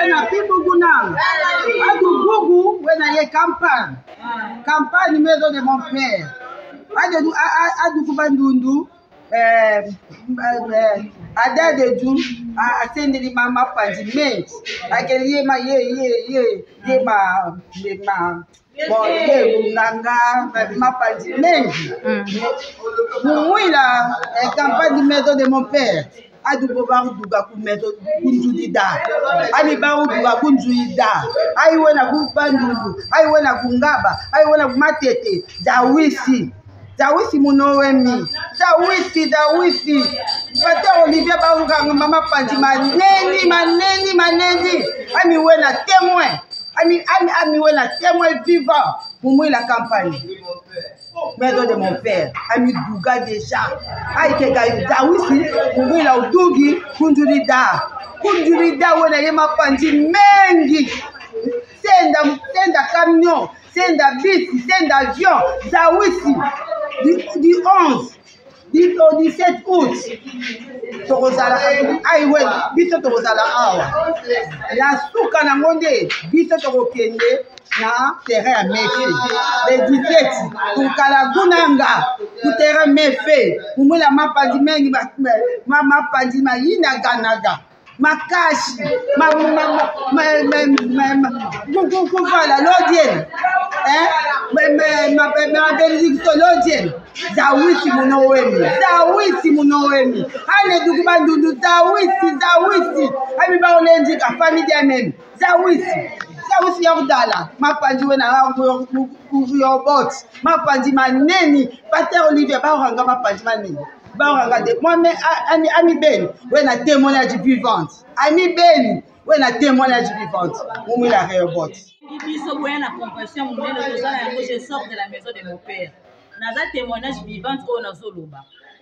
na Pibougounan. Adu Bougou, when I a campagne. Campagne maison de mon père. Adu Koubandundu. Ada de Dou, a sendeli mama pandiment. I can hear my ye ma bon ye nanga ma pandiment. Oui là, campagne de maison de mon père. Adu Bobarou Douga Koumeto Kunjudida. Ani Barou Douga Kunjudida. I wanna go Bandundu. I wanna Gungaba. I wanna Matete. Zawisi. Zawisi Munowemi. Zawisi. Pata Olivier Baruga Mama Panji maneni. Ami wena témoin. Ami wena témoin vivant pour moi la campagne. Maison de mon père. Ami Douga déjà. Aïe Zawisi. Pour moi la Dougi Kunjurida. Kunjurida wena yema Panji mengi. Senda camion. Senda bus. Senda avion. Zawisi. Du 11, du 17 août, Torozala, aïe, biso Torozala awa. La souka na monde, biso Torokende, na terrain à Méfé. Le 17, pour Kalagunanga, pour terrain Méfé, pour moi la mapadi mengi, mapadi ma yinaganaga. Makashi, ma l'audienne, ma bénédiction l'audienne. Zawisi Munowemi. Allez, Dougoubandoudou, Zawisi. Ami Baolendi, la famille d'elle-même. Zawisi Yordala. Ma pandiwe na Yobot. Ma pandi maneni. Pater Olivier, Baoranga, ma pandi maneni. Moi-même, Ami Ben, on a témoignage vivante. Ami Ben, on a témoignage vivante. On met la réobot. Je sors de la maison de mon père. Naza témoignage vivante au Nazoloba.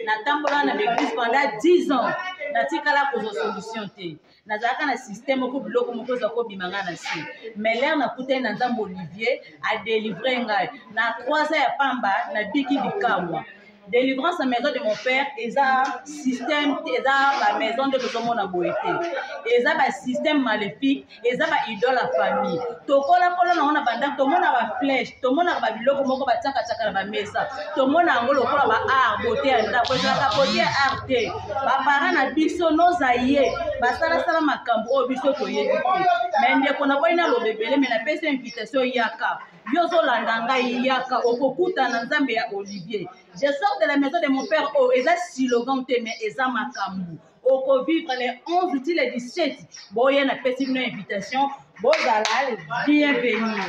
Natambola na l'église pendant 10 ans. Natikala pour solution té. Nazaka na système ko biloko moko za ko bimanga na si. Mais l'air na kuté na Nzambo Olivier a délivré ngai. Na 3 ans ya pamba na biki bikamwa. Délivrance à la maison de mon père, et ça système, et ça la maison de mon aboité, et ça le système maléfique, et ça idole la famille. Tokola kola na ona banda, tout le monde a ba flèche, tout le monde a ba biloko moko ba tsaka tsaka ba mesa, tout le monde a ngolo kola ba art beauté anda, ko tsaka beauté arte. Ba parents na biso nos aïeux, ba sala sala makambo o biso to yebi. Mais ndeko na boina lo bebele, mais na pesa invitation yaka. Yozo landanga yaka okokuta na Nzambe ya Olivier. Je sors de la maison de mon père au Eza Silogan mais Eza Makambu. Au Covid, les 11 outils, les 17. Bon, il y a une invitation. Bon, bienvenue.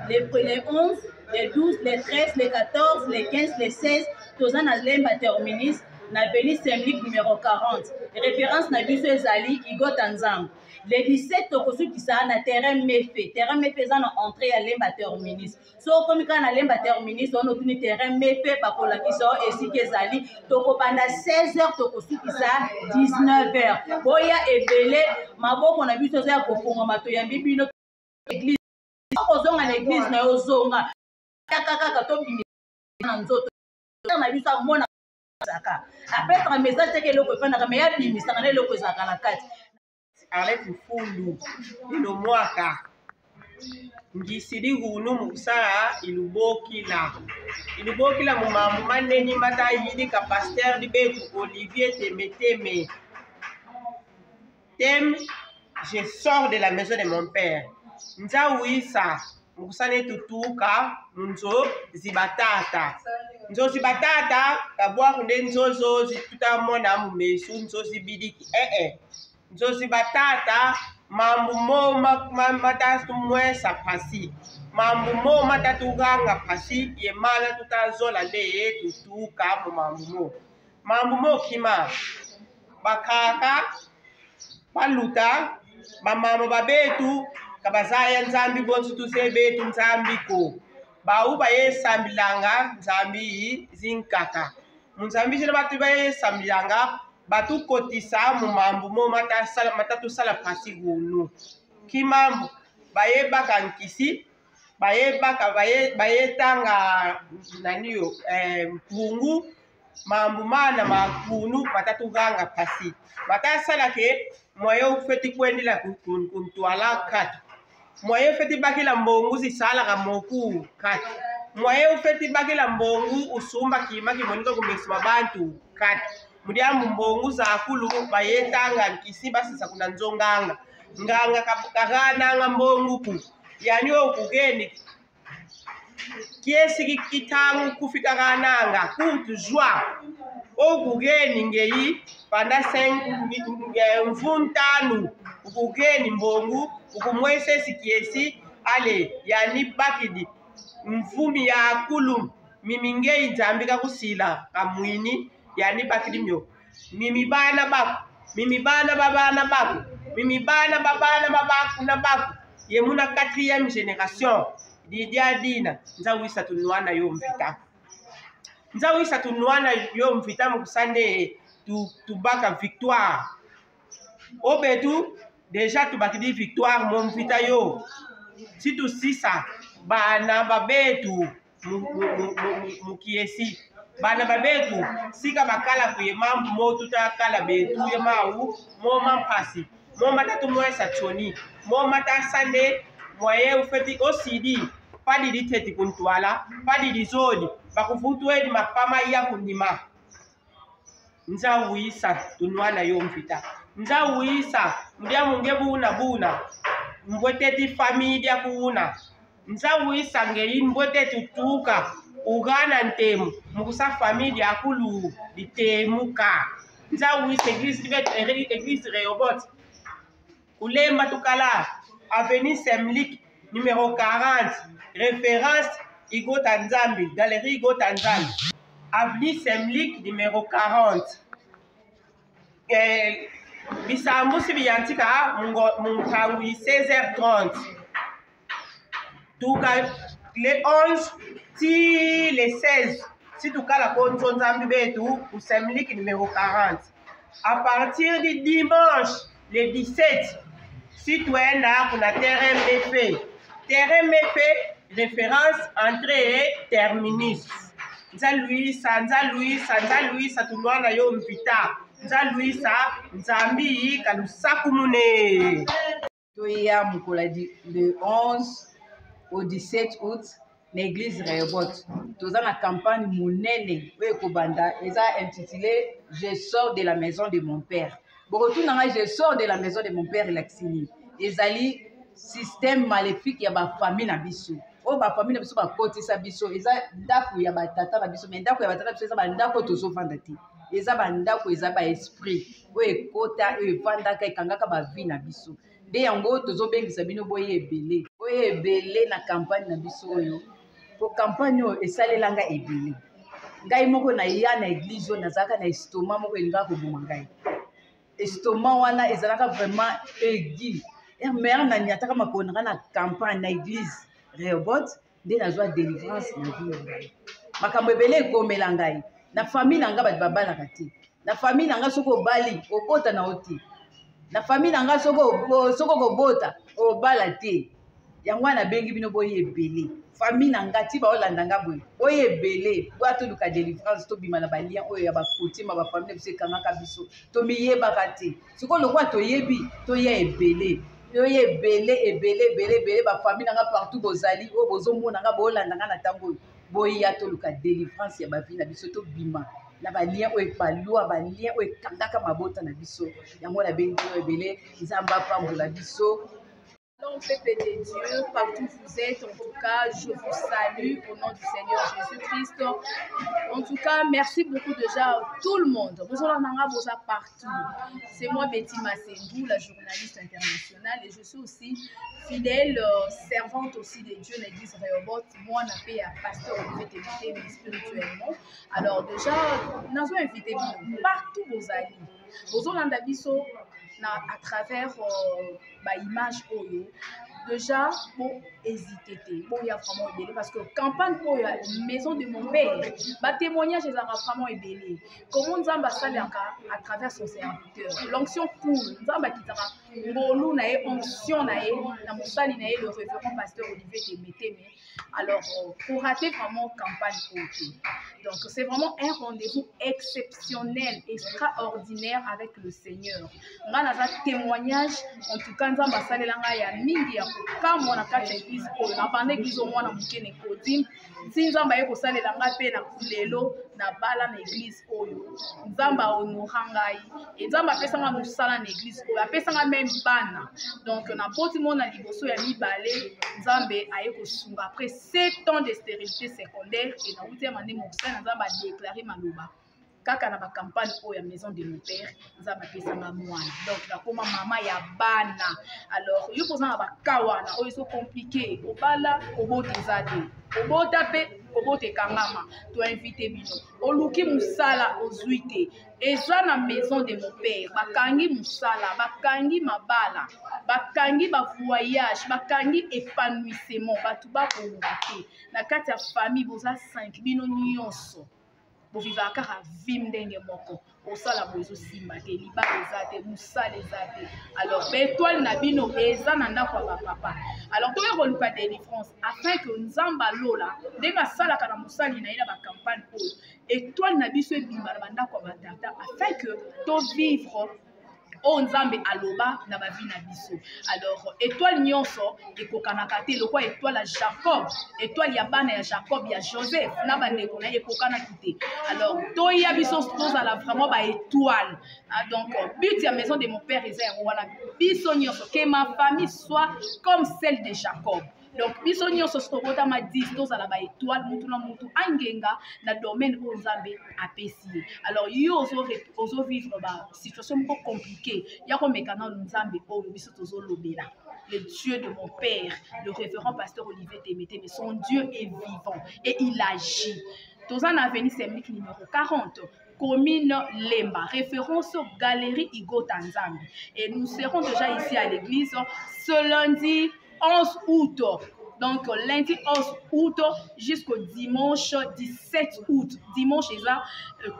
Les 11, les 12, les 13, les 14, les 15, les 16, tous en Lemba Terminis, na Béni symbolique numéro 40. Référence na Biso Ezali, Igo Tanzam. Les 17 tokosu qui sont na terrain méfait. Terrain méfait, ça na entrée à Lemba Terminis. So, comme quand na Lemba Terminis, on a obtenu terrain méfait par pour la qui sont ici Ezali. Toko pendant 16 heures, tokosu qui sont 19 heures. Boya et Belé, ma bo qu'on a vu ce soir pour qu'on m'a toyambi bino église. Ozonga l'église na ozonga. Kaka topi na nzoto. Na vu ça mona saka. Après un message c'est que le ko fana mais ya bimisa na le ko saka na kati. Avec Fulu, le mwaka. Ngisidi hunu musara ilubokila mumamu maneni mata yidi ka pasteur di betu Olivier Temeteme. Thème, je sors de la maison de mon père. Nzawisa mukusane tutuka nzo zibatata. Nzo zibatata kabwa kunde nzozo zitutamona mumesu nzo zibidiki nzo zibatata mambu mo matatu mwesa pasi. Mambu mo matatu ganga pasi ye mala tutazola le tutuka mu mambu mo. Mambu mo kima bakaka baluta bamama babetu kabazaya Nzambi bonsu tuse betu Nzambi ko. Bau baye sambilanga Nzambi zinkaka. Nzambi jina batu baye sambilanga batu kotisa mu mambu mo matatu sala pasi gunu. Kimambu baye baka nkisi baye baka baye tanga naniyo pungu mambu mana makunu batatuganga pasi batasala ke moyo feti kwendila kuntwala kati moyo feti bakila mbongu zisala ka moku kati moyo feti bakila mbongu usumba kima kimonika kumesima bantu kati mudiamu mbongu za akulu bayetanga nkisiba sisa kuna nzonganga nganga kakana mbongu ku yani okugeni kiesi kitangu kufika kananga kuntu jwa okugeni ngeyi panda 5 mvuntanu ukugeni mbongu ukumwese sikiesi ale yani bakidi mvumi ya akulu mimingei nzambika kusila kamwini yani bakidi myo mimi bana baku mimi bana babana baku mimi bana babana babaku na baku yemuna 4e génération didia dina nzawisa tunwana yo mvita nzawisa tunwana yo mvita mukusande tubaka victoire obetu déjà tubakidi victoire mo mvita yo si tu sisa bana babetu mukiesi bana babetu sika bakala kuye mambu mo tutakala betu ye mau mo mampasi mo matatu mwesa choni mo matasande moye ufeti osidi padi diteti kuntwala padi dizodi bakufutwedi mapama ya kundima nzawisa tunwana yo mfita nzawisa mudia munge buna mbweteti familia kuuna nzawisa ngeli mbweteti tutuka ugana ntemu mukusa familia akulu ditemuka nzawisa église Rehoboth kulemba tukala avenue Semlik numéro 40 référence Igo Tanzambi galerie Igo Tanzambi avenue Semlik numéro 40 bisambu sibiyantika munkangu 16h30 tuka le 11 ti le 16 si tukala konzo nzambi betu ou Semlik numéro 40 à partir du dimanche le 17 si tu es là pour la terrain méfait, référence entrée et terminus. Nza Louisa, tunwana yo mvita. Nza Louisa, nzambi kalusaku mune. Toya mukoladi le 11 au 17 août, l'église Rehoboth. Toza na campagne munene, ekobanda, eza intitulé Je sors de la maison de mon père. Je sors de la maison de mon père et l'axini. Ezali système maléfique ya ba famille na biso. O ba famille na biso ba kotisa biso. Eza ndako ya ba tata na biso, mais ndako ya ba tata biso eza ba ndako tozo vanda ti. Eza ba ndako eza ba esprit. O ekota e vanda ka ekangaka ba vie na biso. De yango tozo bengisa bino boye ebele. Boye ebele na campagne na biso oyo. Po campagne oyo esalelanga ebele. Ngai moko na ya na église na zaka na estomac moko elinga ko boma ngai. Estomac wana ezalaka vraiment aigu. Mère na nyataka makona na campagne na église Rehoboth nde nazwa délivrance na vie ngai. Makambo ebele ekomela ngai. Na famille nanga bat babalaka te. Na famille nanga soko bali okota na oti. Na famille nanga soko kobota obala te. Yango na bengi bino boye ebele. Famille nanga ti ba olanda nga boye. Boye ebele. Bo atoluka délivrance to bima na ba lien oyo ya ba kotima ba famille biso kangaka biso. To miyeba kate. Siko lokwa to yebi to ye ebele. Yo ye ebele ba famille nanga partout bozali o bozomona nga bo olanda nga na tango boye atoluka délivrance ya ba vie na biso to bima. Na ba lien oyo palua ba lien oyo kangaka mabota na biso. Yango na bengi oyo ebele nzamba pambola biso. Allons, peuple de Dieu, partout où vous êtes, en tout cas, je vous salue au nom du Seigneur Jésus-Christ. En tout cas, merci beaucoup déjà à tout le monde. Vous êtes partout. C'est moi, Betty Massendou, la journaliste internationale, et je suis aussi fidèle servante aussi de Dieu, l'église Rehoboth. Moi, on a fait un pasteur au fait spirituellement. Alors déjà, nous avons invité partout vos amis. Vos amis à travers l'image oyo déjà pour hésiter bon il y a vraiment ébélé parce que campagne pour la maison de mon père ba témoignage est vraiment ébélé comment Nzamba salaka à travers son serviteur l'onction coule Nzamba kitaka ngolu na ye onction na ye na mosali na ye le révérend pasteur Olivier Temeteme. Alors pour rater vraiment campagne côté. Donc c'est vraiment un rendez-vous exceptionnel, extraordinaire avec le Seigneur. On a un témoignage en tout cas dans ma salle là ya mingi ya comme on a quatre églises pour na pendant église au moins na mukene kodim sinzamba ye ko salle là nga pe na lelo na bala na église oyo nzamba onorangai et nzamba pesa nga musala na église oyo apesa nga même bana. Donc na poti mona liboso ya mibale nzambe aye ko sunga après 7 ans de stérilité secondaire et na 8e année mon frère nzamba déclaré maloba kaka na ba campagne oyo ya maison de mon père nzamba pesa nga mwana. Donc na koma mama ya bana. Alors yo posana ba kawana oyo so compliqué obala oboteza te obota pe obote kangama to inviter bino oluki musala ozuite eza na maison de mon père bakangi musala bakangi mabala bakangi ba voyage bakangi épanouissement batu ba kolungate na kati ya famille boza 5 bino nyonso boviva kaka vim ndenge moko osala bozo simba te liba ezate musala ezate. Alors étoile na bino eza na ndako ya papa. Alors to yeko luka délivrance afin que nzamba lola ndenge sala kana musali na ina ba campagne oyo étoile na biso ebimba na ndako ya batata afin que to vivre o nzambe aloba na ba vie na biso. Alors étoile nyonso ekokanaka te lokwa étoile ya Jacob étoile ya bana ya Jacob ya Joseph na bandeko na ekokana kite. Alors toya biso tozala vraiment ba étoile. Donc but ya maison de mon père eza wana biso nyonso que ma famille soit comme celle de Jacob. Donc biso nyonso sokota ma 10 tozala ba étoile mutu na mutu angenga na domaine o nzambe apesi. Alors yo ozo vivre ba situation un peu compliquée ya ko mekana nzambe o biso tozo lobela. Le Dieu de mon père, le révérend pasteur Olivier Temeteme, son Dieu est vivant et il agit. Tozan avenue Semlik numéro 40. Commune Lemba, référence aux Galerie Igo Tanzambi. Et nous serons déjà ici à l'église ce lundi 11 août. Donc lundi 11 août jusqu'au dimanche 17 août. Dimanche est la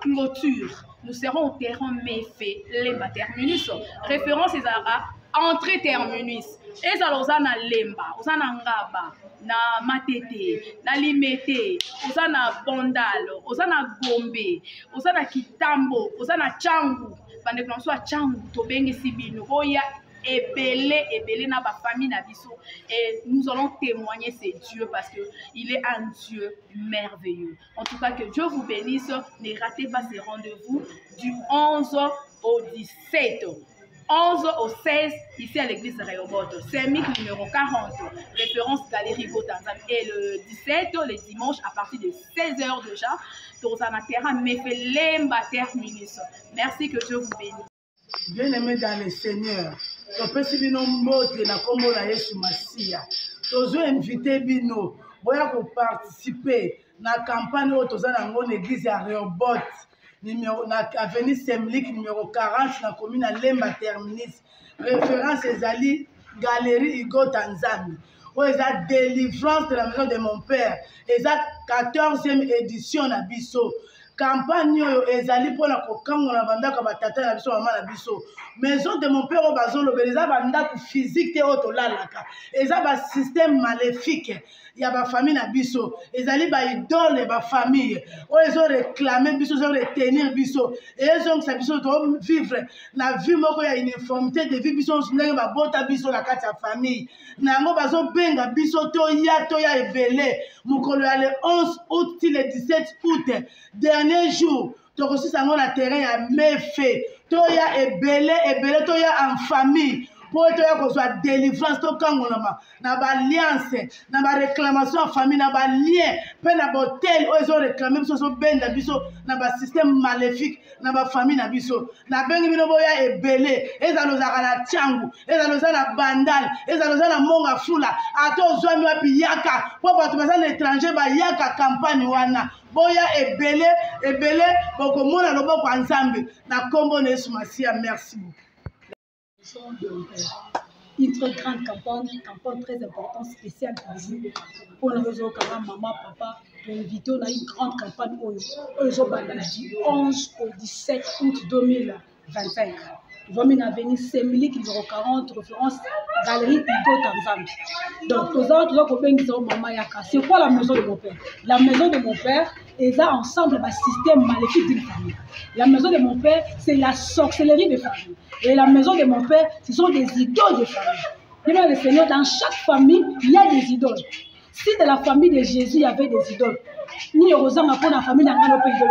clôture. Nous serons au terrain Méfé, Lemba Terminus. Référence est à entrée terminus. Et ça na Lemba, na Ngaba, na Matete, na Limete, na Bondalo, na Gombe, na Kitambo, na Changu. Bande qu'on soit Changu, Tobenge Sibino, Oya ebele na ba famille na biso. Et nous allons témoigner c'est Dieu parce que il est un Dieu merveilleux. En tout cas que Dieu vous bénisse. Ne ratez pas ces rendez-vous du 11 au 17. 11 au 16 ici à l'église de Rehoboth, Semik numéro 40, référence Galerie Gotanzam. Et le 17, le dimanche, à partir de 16h déjà, Tozana Terra Méfé Lemba Terminus. Merci, que Dieu vous bénisse. Bien-aimés dans le Seigneur, tu peux suivre nos mots de la Combo la Yesu Massia. Tu as invité Bino, pour participer à la campagne où tu as dans l'église à Rehoboth. Numéro na avenue Semlik numéro 40 na commune à Lemba Terminus. Référence ezali Galerie Igo Tanzambi. Où est la délivrance de la maison de mon père. Et la 14e édition na biso. Campagne ezali pour la kokango na bandaka batata na biso mama na biso. Maison de mon père au bazolo beleza bandaka physique te otolalaka. Eza ba système maléfique. Il y a ba famille na biso. Ezali ba idole ba famille. O ezo réclamer biso, ezo retenir biso. Et ezo sa biso do vivre la vie moko ya uniformité de vie biso ndenge ba bota biso la kati ya famille. Nango bazo benga biso to ya ebele. Mukolo ya le 11 août til le 17 août. Dernier jour, tu reçu ça dans le terrain à Méfé. Tu ya ebele to ya en famille. Pour que tu sois délivrance, tu as alliance, na ba réclamation en famille, na ba lien, pe na botel, ils ont réclamé biso so benda biso, na ba système maléfique, na ba famille na biso. Na bengi bino boya ebele, ezalozaka na Tchangu, ezaloza na Bandal, ezaloza na Monga Fula, ato zwami wapi yaka, po bato baza na étranger ba yaka campagne wana. Boya ebele, boko mona loboko nzambe, na kombo na Yesu Masia, merci beaucoup. Une très grande campagne très importante, spéciale pour vous. Pour le réseau maman, papa, pour inviter à une grande campagne du 11 au 17 août 2025. Zomi na veni Semilik numéro 40, référence Galerie Igo Tanzambi. Donc, c'est quoi la maison de mon père? La maison de mon père est là ensemble un système maléfique d'une famille. La maison de mon père, c'est la sorcellerie de famille. Et la maison de mon père, ce sont des idoles de famille. Bien le Seigneur, dans chaque famille, il y a des idoles. Si dans la famille de Jésus, il y avait des idoles, ni heureusement pour la famille d'un grand pays de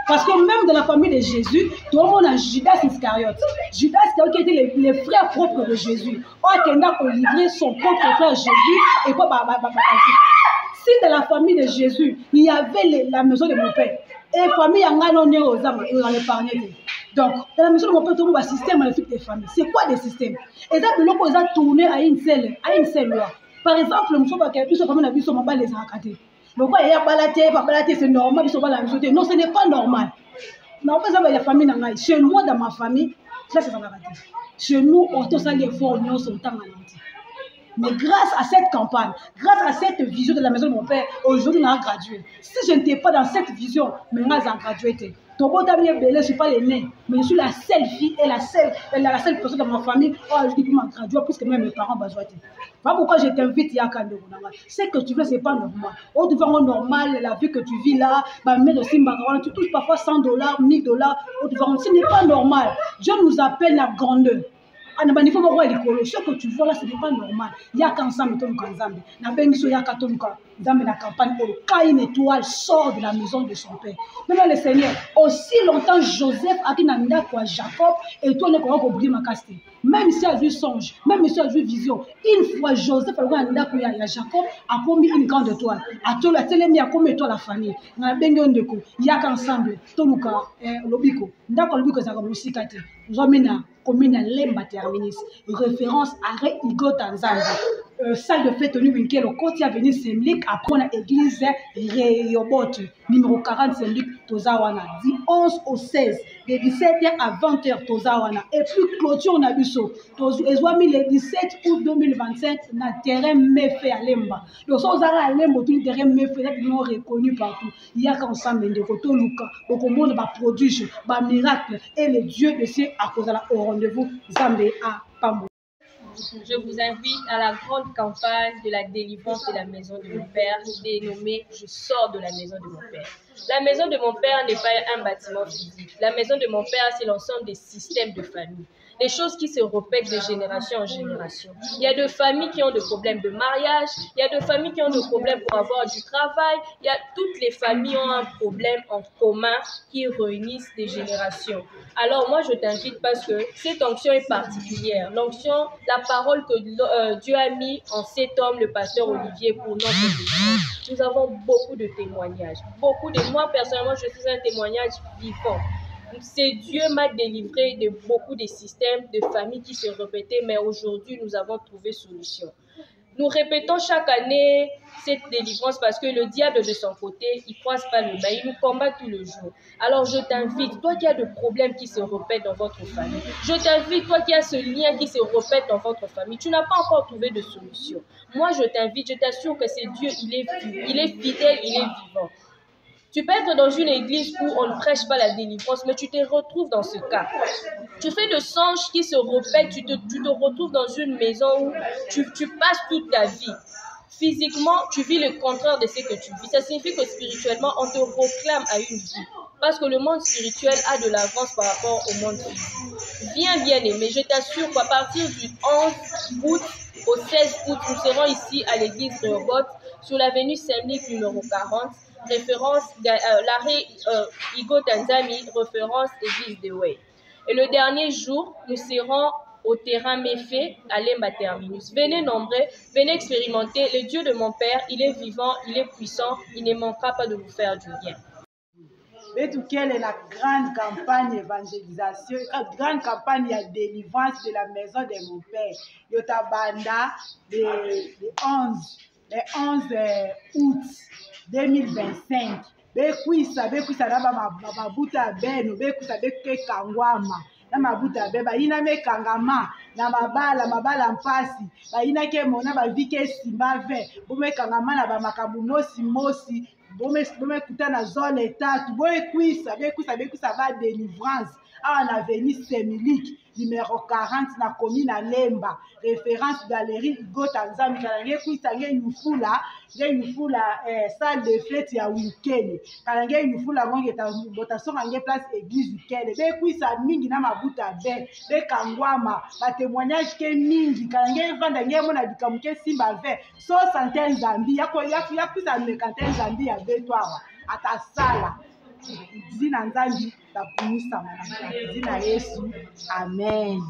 parce que même dans la famille de Jésus, tout le monde a Judas Iscariote. Judas Iscariote qui était les frères propres de Jésus. On a livré son propre frère Jésus et pas si dans la famille de Jésus, il y avait la maison de mon père, et la famille a gagné aux âmes, ils ont épargné. Donc, dans la maison de mon père, tout le monde a un système maléfique des familles. C'est quoi des systèmes? Et ça, le ont tourné à une seule loi. Par exemple, le monsieur qui a pu se famille, il a les racatés. Donc, il y a balaté, c'est normal, ils sont pas la maison. Non, ce n'est pas normal. Non, pas ça, il y a famille. Chez moi, dans ma famille, ça, c'est ça la raté. Chez nous, on a les efforts, on a temps à l'anti. Mais grâce à cette campagne, grâce à cette vision de la maison de mon père, aujourd'hui, on a gradué. Si je n'étais pas dans cette vision, maintenant, j'ai gradué. Ton beau tablier belé, je ne suis pas l'aîné, mais je suis la seule fille et la seule personne dans ma famille. Oh, je dis que je gradué puisque même mes parents besoin. Voilà pourquoi je t'invite à Kandé. Ce que tu veux, ce n'est pas normal. Oh, tu vois normal, la vie que tu vis là, tu touches parfois $100, $1000. Oh, ce n'est pas normal. Dieu nous appelle la grandeur. Il faut voir l'école. Ce que tu vois là, ce n'est pas normal. Il y a qu'un samedi, la campagne, quand une étoile sort de la maison de son père. Même le Seigneur, aussi longtemps Joseph a dit à Jacob, et toi ne pourras pas oublier ma caste. Même si elle a vu songe, même si elle a vu vision, une fois Joseph a dit Jacob a commis une grande étoile. A tout la télé, a commis étoile la famille. Il y a qu'ensemble, Toluka, Lobiko, d'accord, Lobiko, ça comme aussi Kati. Zomina, commune Lemba Terminis, référence à Igo Tanzania. Salle de fête tenue Winkel, au côté à venir Semlik, après l'église Reyobot, numéro 40 Semlik, Tozawana, du 11 au 16, de 17h à 20h, Tozawana. Et puis clôture, on a vu ça. Le 17 août 2025, on a terrain méfait à Lemba. Donc, ça, on a Lemba, tout le terrain méfait, ils l'ont reconnu partout. Il y a qu'ensemble, de Koto Luka, au monde, va prodige, va miracle, et le Dieu de ciel à cause de la au rendez-vous, Zambé à Pambo. Je vous invite à la grande campagne de la délivrance de la maison de mon père, dénommée « Je sors de la maison de mon père ». La maison de mon père n'est pas un bâtiment physique. La maison de mon père, c'est l'ensemble des systèmes de famille. Des choses qui se répètent de génération en génération. Il y a des familles qui ont des problèmes de mariage, il y a des familles qui ont des problèmes pour avoir du travail, toutes les familles ont un problème en commun qui réunissent des générations. Alors moi je t'invite parce que cette onction est particulière. L'onction, la parole que Dieu a mis en cet homme, le pasteur Olivier, pour notre délivrance. Nous avons beaucoup de témoignages. Moi personnellement, je suis un témoignage vivant. C'est Dieu m'a délivré de beaucoup de systèmes de familles qui se répétaient, mais aujourd'hui, nous avons trouvé solution. Nous répétons chaque année cette délivrance parce que le diable de son côté, il ne croise pas le bas, il nous combat tout le jour. Alors je t'invite, toi qui as des problèmes qui se répètent dans votre famille, je t'invite, toi qui as ce lien qui se répète dans votre famille, tu n'as pas encore trouvé de solution. Moi je t'invite, je t'assure que c'est Dieu, il est fidèle, il est vivant. Tu peux être dans une église où on ne prêche pas la délivrance, mais tu te retrouves dans ce cas. Tu fais des songes qui se répètent, tu te retrouves dans une maison où tu passes toute ta vie. Physiquement, tu vis le contraire de ce que tu vis. Ça signifie que spirituellement, on te proclame à une vie. Parce que le monde spirituel a de l'avance par rapport au monde physique. Bien aimé, je t'assure qu'à partir du 11 août au 16 août, nous serons ici à l'église de Robot, sur l'avenue Saint-Luc numéro 40. Référence l'arrêt Igo Tanzami, référence église de Way. Et le dernier jour, nous serons au terrain Méfait à Lemba Terminus. Venez nombreux, venez expérimenter. Le Dieu de mon Père, il est vivant, il est puissant, il ne manquera pas de vous faire du bien. Et tout quelle est la grande campagne d'évangélisation, la grande campagne de délivrance de la maison de mon Père. Yotabanda, le 11 août 2025. Bekwisa na mabuta beno, bekwisa bekangwama. Na mabuta beba ina mekangama na mabala mpasi ba ina ke mona ba vike simbave bome kangama na ba makabu mosi bome kuta na zone tatu boye kwisa ba délivrance awa na veni Semilik numéro 40 na commune à Lemba référence galerie Igota Nzambi kalange kuisa nge yufula salle de fête ya weekend kalange yufula ngonge ta botasonga nge place église ikele be kuisa mingi na mabuta be kangwama ba témoignage ke mingi kalange vanda nge mona dikamuke simba ve so santé Nzambi ya kuisa mekante Nzambi ya betwa atasala zina Nzambi takumisa mana zina Yesu amen.